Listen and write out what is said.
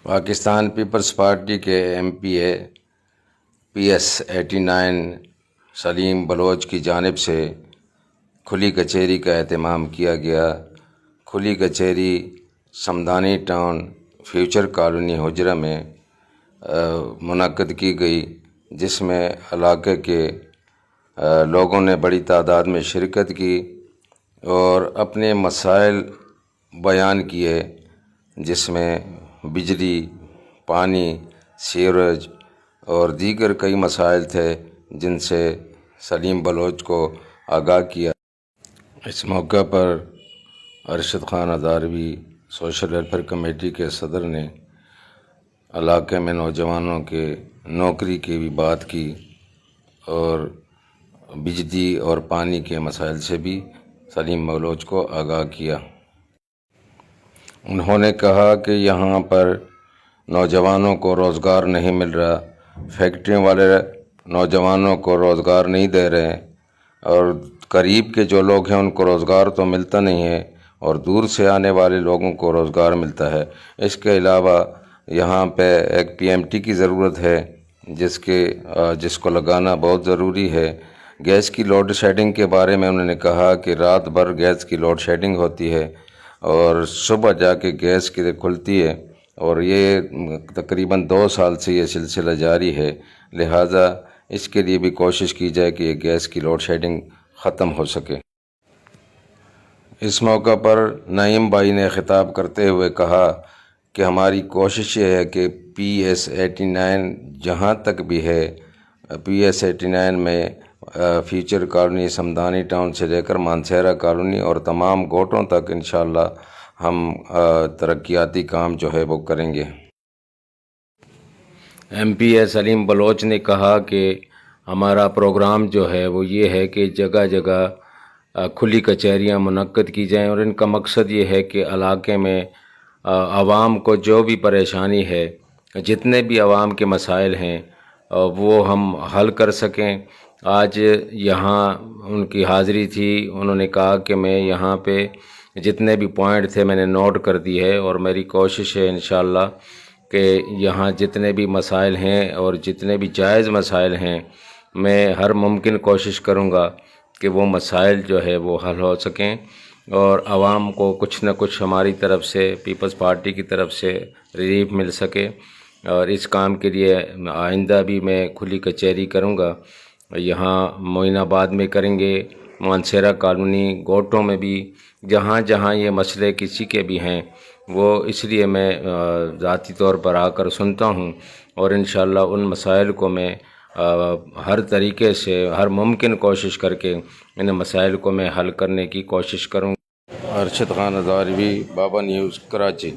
Pakistan Peoples party کے MP PS89 سلیم بلوچ کی جانب سے کھلی کچہری کا اہتمام کیا گیا۔ کھلی کچہری سمدانی ٹاؤن فیوچر کالونی حجرہ میں منعقد کی گئی، جس میں علاقے کے لوگوں نے بڑی تعداد میں شرکت کی اور اپنے مسائل بیان کیے، جس میں بجلی، پانی، سیوریج اور دیگر کئی مسائل تھے جن سے سلیم بلوچ کو آگاہ کیا۔ اس موقع پر Arshad Khan Hazarvi social welfare committee کے صدر نے علاقے میں نوجوانوں کے نوکری کی بھی بات کی اور بجلی اور پانی کے مسائل سے بھی سلیم بلوچ کو آگاہ کیا۔ انہوں نے کہا کہ یہاں پر نوجوانوں کو روزگار نہیں مل رہا، فیکٹریوں والے نوجوانوں کو روزگار نہیں دے رہے ہیں اور قریب کے جو لوگ ہیں ان کو روزگار تو ملتا نہیں ہے اور دور سے آنے والے لوگوں کو روزگار ملتا ہے۔ اس کے علاوہ یہاں پہ ایک PMT کی ضرورت ہے جس کو لگانا بہت ضروری ہے۔ گیس کی لوڈ شیڈنگ کے بارے میں انہوں نے کہا کہ رات بھر گیس کی لوڈ شیڈنگ ہوتی ہے اور صبح جا کے گیس کی کھلتی ہے اور یہ تقریباً 2 سال سے یہ سلسلہ جاری ہے، لہٰذا اس کے لیے بھی کوشش کی جائے کہ یہ گیس کی لوڈ شیڈنگ ختم ہو سکے۔ اس موقع پر نعیم بھائی نے خطاب کرتے ہوئے کہا کہ ہماری کوشش یہ ہے کہ PS89 جہاں تک بھی ہے، PS89 میں فیوچر کالونی سمدانی ٹاؤن سے لے کر مانسہرہ کالونی اور تمام گوٹوں تک انشاءاللہ ہم ترقیاتی کام جو ہے وہ کریں گے۔ MP سلیم بلوچ نے کہا کہ ہمارا پروگرام جو ہے وہ یہ ہے کہ جگہ جگہ کھلی کچہریاں منعقد کی جائیں اور ان کا مقصد یہ ہے کہ علاقے میں عوام کو جو بھی پریشانی ہے، جتنے بھی عوام کے مسائل ہیں وہ ہم حل کر سکیں۔ آج یہاں ان کی حاضری تھی، انہوں نے کہا کہ میں یہاں پہ جتنے بھی پوائنٹ تھے میں نے نوٹ کر دی ہے اور میری کوشش ہے انشاءاللہ کہ یہاں جتنے بھی مسائل ہیں اور جتنے بھی جائز مسائل ہیں میں ہر ممکن کوشش کروں گا کہ وہ مسائل جو ہے وہ حل ہو سکیں اور عوام کو کچھ نہ کچھ ہماری طرف سے پیپلز پارٹی کی طرف سے ریلیف مل سکے۔ اور اس کام کے لیے آئندہ بھی میں کھلی کچہری کروں گا، یہاں معین آباد میں کریں گے، مانسہرہ کالونی گوٹوں میں بھی، جہاں جہاں یہ مسئلے کسی کے بھی ہیں وہ اس لیے میں ذاتی طور پر آ کر سنتا ہوں اور انشاءاللہ ان مسائل کو میں ہر طریقے سے ہر ممکن کوشش کر کے ان مسائل کو میں حل کرنے کی کوشش کروں گا۔ ارشد خان ہزاروی، بابا نیوز، کراچی۔